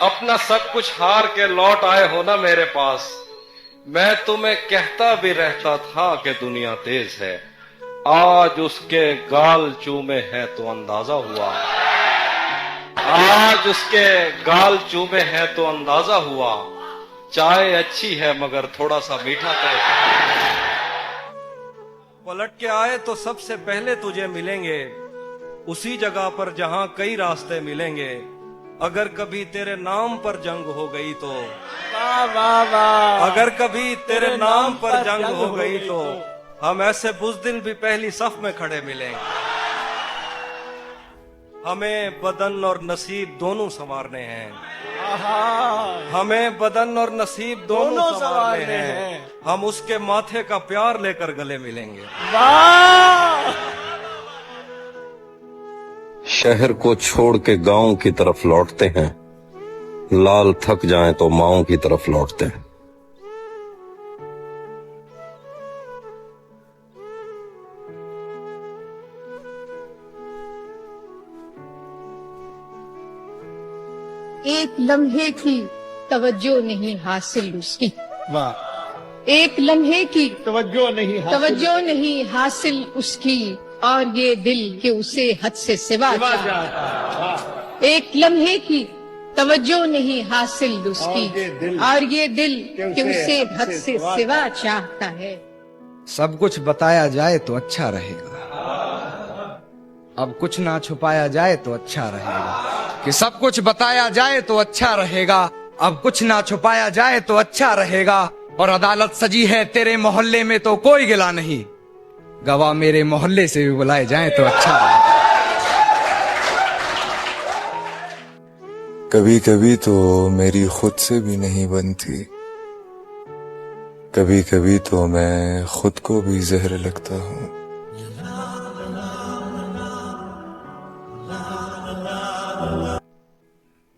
اپنا سب کچھ ہار کے لوٹ آئے ہو نا میرے پاس. میں تمہیں کہتا بھی رہتا تھا کہ دنیا تیز ہے. آج اس کے گال چومے ہیں تو اندازہ ہوا. آج اس کے گال چومے ہیں تو اندازہ ہوا. چائے اچھی ہے مگر تھوڑا سا میٹھا ہے. پلٹ کے آئے تو سب سے پہلے تجھے ملیں گے اسی جگہ پر جہاں کئی راستے ملیں گے. اگر کبھی تیرے نام پر جنگ ہو گئی تو اگر کبھی تیرے نام پر جنگ ہو گئی تو ہم ایسے بزدل بھی پہلی صف میں کھڑے ملیں گے. ہمیں بدن اور نصیب دونوں سنوارنے ہیں. ہمیں بدن اور نصیب دونوں سنوارنے ہیں. ہم اس کے ماتھے کا پیار لے کر گلے ملیں گے. شہر کو چھوڑ کے گاؤں کی طرف لوٹتے ہیں. لال تھک جائیں تو ماؤں کی طرف لوٹتے ہیں. ایک لمحے کی توجہ نہیں حاصل اس کی. ایک لمحے کی توجہ نہیں حاصل اس کی اور یہ دل کہ اسے حد سے سوا چاہتا. ایک لمحے کی توجہ نہیں حاصل اس کی اور یہ دل کہ اسے حد سے سوا چاہتا ہے. سب کچھ بتایا جائے تو اچھا رہے گا. اب کچھ نہ چھپایا جائے تو اچھا رہے گا. کہ سب کچھ بتایا جائے تو اچھا رہے گا. اب کچھ نہ چھپایا جائے تو اچھا رہے گا. اور عدالت سجی ہے تیرے محلے میں تو کوئی گلا نہیں. گواہ میرے محلے سے بھی بلائے جائیں تو اچھا رہے گا. کبھی کبھی تو میری خود سے بھی نہیں بنتی. کبھی کبھی تو میں خود کو بھی زہر لگتا ہوں.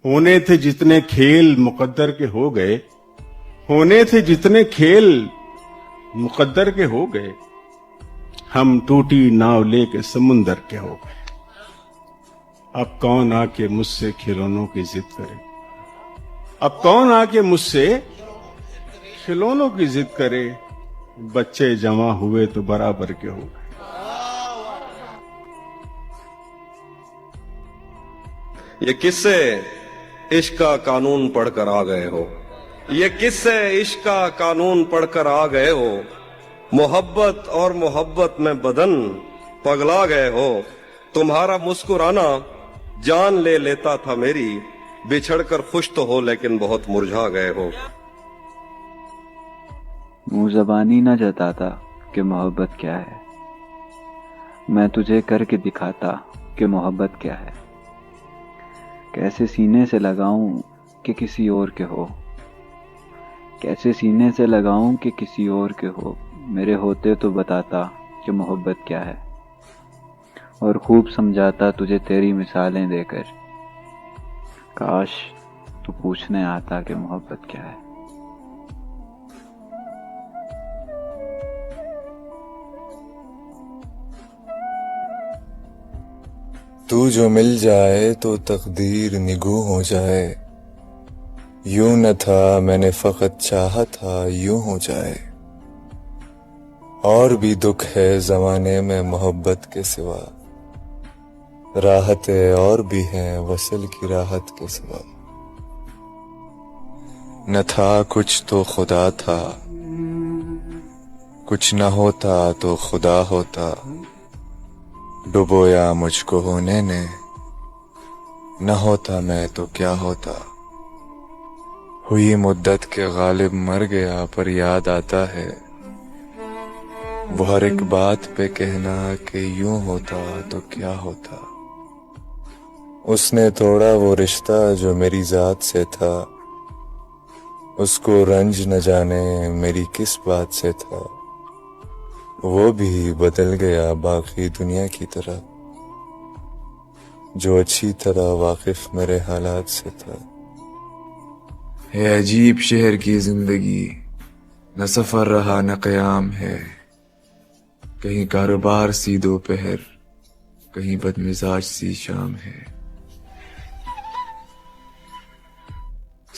ہونے تھے جتنے کھیل مقدر کے ہو گئے. ہونے تھے جتنے کھیل مقدر کے ہو گئے. ہم ٹوٹی ناؤ لے کے سمندر کے ہو گئے. اب کون آ کے مجھ سے کھلونوں کی ضد کرے. اب کون آ کے مجھ سے کھلونوں کی ضد کرے. بچے جمع ہوئے تو برابر کے ہو گئے. یہ کس سے عشق کا قانون پڑھ کر آ گئے ہو. یہ کس سے عشق کا قانون پڑھ کر آ گئے ہو. محبت اور محبت میں بدن پگلا گئے ہو. تمہارا مسکرانا جان لے لیتا تھا میری. بچھڑ کر خوش تو ہو لیکن بہت مرجھا گئے ہو. منہ زبانی نہ جتاتا کہ محبت کیا ہے. میں تجھے کر کے دکھاتا کہ محبت کیا ہے. کیسے سینے سے لگاؤں کہ کسی اور کے ہو. کیسے سینے سے لگاؤں کہ کسی اور کے ہو. میرے ہوتے تو بتاتا کہ محبت کیا ہے. اور خوب سمجھاتا تجھے تیری مثالیں دے کر. کاش تو پوچھنے آتا کہ محبت کیا ہے. تو جو مل جائے تو تقدیر نگو ہو جائے. یوں نہ تھا میں نے فقط چاہا تھا یوں ہو جائے. اور بھی دکھ ہے زمانے میں محبت کے سوا. راحتیں اور بھی ہیں وصل کی راحت کے سوا. نہ تھا کچھ تو خدا تھا. کچھ نہ ہوتا تو خدا ہوتا. ڈبویا مجھ کو ہونے نے. نہ ہوتا میں تو کیا ہوتا. ہوئی مدت کے غالب مر گیا پر یاد آتا ہے. وہ ہر ایک بات پہ کہنا کہ یوں ہوتا تو کیا ہوتا. اس نے توڑا وہ رشتہ جو میری ذات سے تھا. اس کو رنج نہ جانے میری کس بات سے تھا. وہ بھی بدل گیا باقی دنیا کی طرح جو اچھی طرح واقف میرے حالات سے تھا. ہے عجیب شہر کی زندگی. نہ سفر رہا نہ قیام ہے. کہیں کاروبار سی دوپہر کہیں بد مزاج سی شام ہے.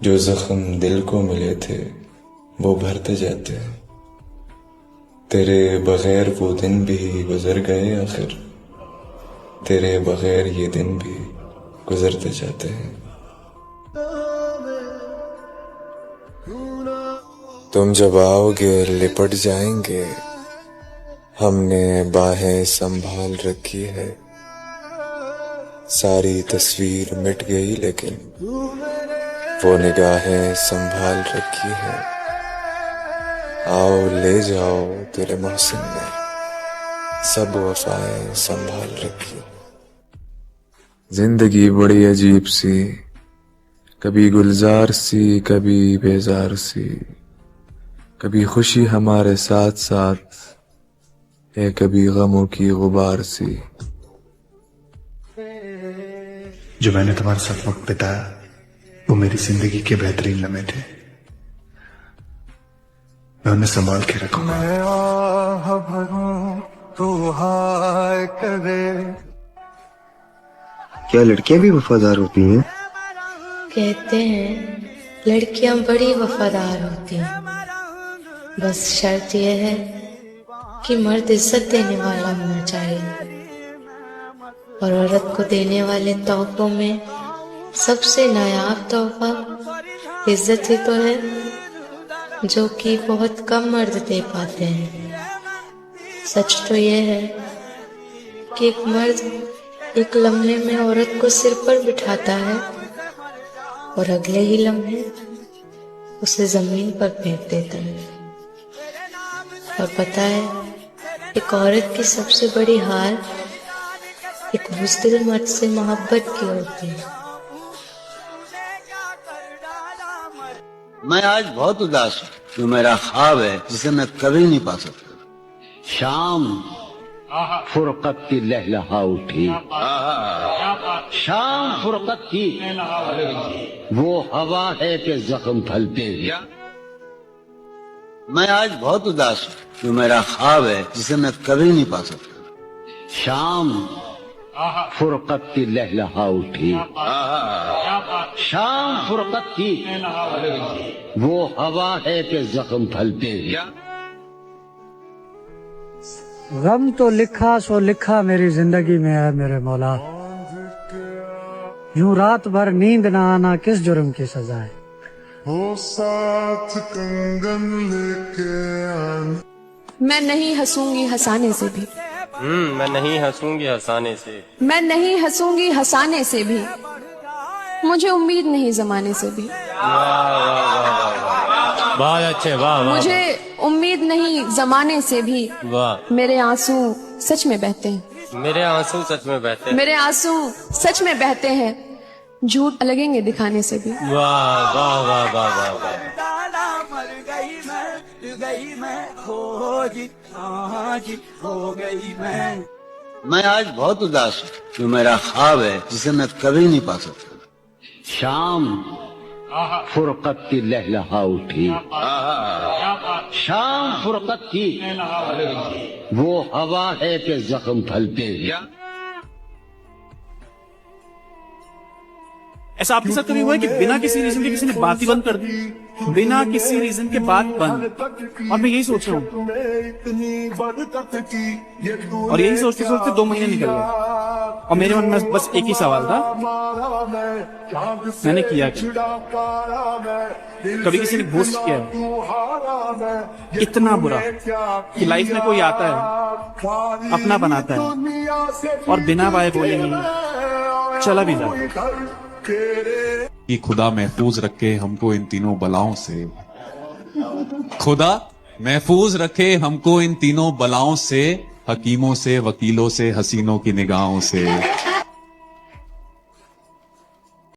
جو زخم دل کو ملے تھے وہ بھرتے جاتے ہیں، تیرے بغیر وہ دن بھی گزر گئے آخر، تیرے بغیر یہ دن بھی گزرتے جاتے ہیں۔ تم جب آؤ گے لپٹ جائیں گے، ہم نے باہیں سنبھال رکھی ہے، ساری تصویر مٹ گئی لیکن وہ نگاہیں سنبھال رکھی ہے، آؤ لے جاؤ دل محسن نے سب وفائیں سنبھال رکھی۔ زندگی بڑی عجیب سی، کبھی گلزار سی کبھی بیزار سی، کبھی خوشی ہمارے ساتھ ساتھ ہے کبھی غموں کی غبار سی۔ جو میں نے تمہارے ساتھ وقت بتایا وہ میری زندگی کے بہترین لمحے تھے، میں انہیں سنبھال کے رکھوں گا۔ میں آہ بھروں تو ہائے کرے۔ کیا لڑکیاں بھی وفادار ہوتی ہیں؟ کہتے ہیں لڑکیاں بڑی وفادار ہوتی ہیں، بس شرط یہ ہے کہ مرد عزت دینے والا ہونا چاہیے، اور عورت کو دینے والے تحفوں میں سب سے نایاب تحفہ عزت ہی تو ہے، جو کہ بہت کم مرد دے پاتے ہیں۔ سچ تو یہ ہے کہ ایک مرد ایک لمحے میں عورت کو سر پر بٹھاتا ہے اور اگلے ہی لمحے اسے زمین پر پھینک دیتا ہے۔ اور پتہ ہے ایک عورت کی سب سے بڑی ہار ایک بزدل مرد سے محبت کی ہوتی ہے۔ میں آج بہت اداس ہوں، جو میرا خواب ہے جسے میں کبھی نہیں پا سکتا۔ شام فرقت کی لہلہا اٹھی، شام فرقت کی وہ ہوا ہے کہ زخم پھلتے ہیں۔ میں آج بہت اداس ہوں، جو میرا خواب ہے جسے میں کبھی نہیں پا سکتا۔ شام فرقت کی لہلہا اٹھی، شام فرقت کی وہ ہوا ہے کہ زخم پھلتے ہیں۔ غم تو لکھا سو لکھا میری زندگی میں ہے میرے مولا، یوں رات بھر نیند نہ آنا کس جرم کی سزا ہے۔ وہ ساتھ کنگن لے کے آنا۔ میں نہیں ہنسوں گی ہنسانے سے بھی، میں نہیں ہنسوں گی ہنسانے سے، میں نہیں ہنسوں گی ہنسانے سے بھی، مجھے امید نہیں زمانے سے بھی، بہت اچھے، واہ واہ، مجھے امید نہیں زمانے سے بھی، واہ، میرے آنسو سچ میں بہتے ہیں، میرے آنسو سچ میں بہتے ہیں، میرے آنسو سچ میں بہتے ہیں، جھوٹ لگیں گے دکھانے سے بھی۔ واہ واہ واہ واہ واہ واہ۔ میں آج بہت اداس ہوں، جو میرا خواب ہے جسے میں کبھی نہیں پا سکتا۔ شام فرقت کی لہلہا اٹھی، شام فرقت کی وہ ہوا ہے کہ زخم پھلتے ہیں۔ ایسا آپ کے ساتھ کبھی ہوا ہے کہ بنا کسی ریزن کے کسی نے بات ہی بند کر دی؟ بنا کسی ریزن کے بات بند، اور میں یہی سوچ رہا ہوں، اور یہی سوچتے سوچتے 2 مہینے نکل گئے، اور میرے من میں بس ایک ہی سوال تھا، میں نے کیا کیا؟ کبھی کسی نے گھوسٹ کیا ہے اتنا برا کہ لائف میں کوئی آتا ہے اپنا بناتا ہے اور بنا بائے بولے نہیں چلا بھی جاتا ہے۔ کہ خدا محفوظ رکھے ہم کو ان تینوں بلاؤں سے، خدا محفوظ رکھے ہم کو ان تینوں بلاؤں سے، حکیموں سے، وکیلوں سے، حسینوں کی نگاہوں سے۔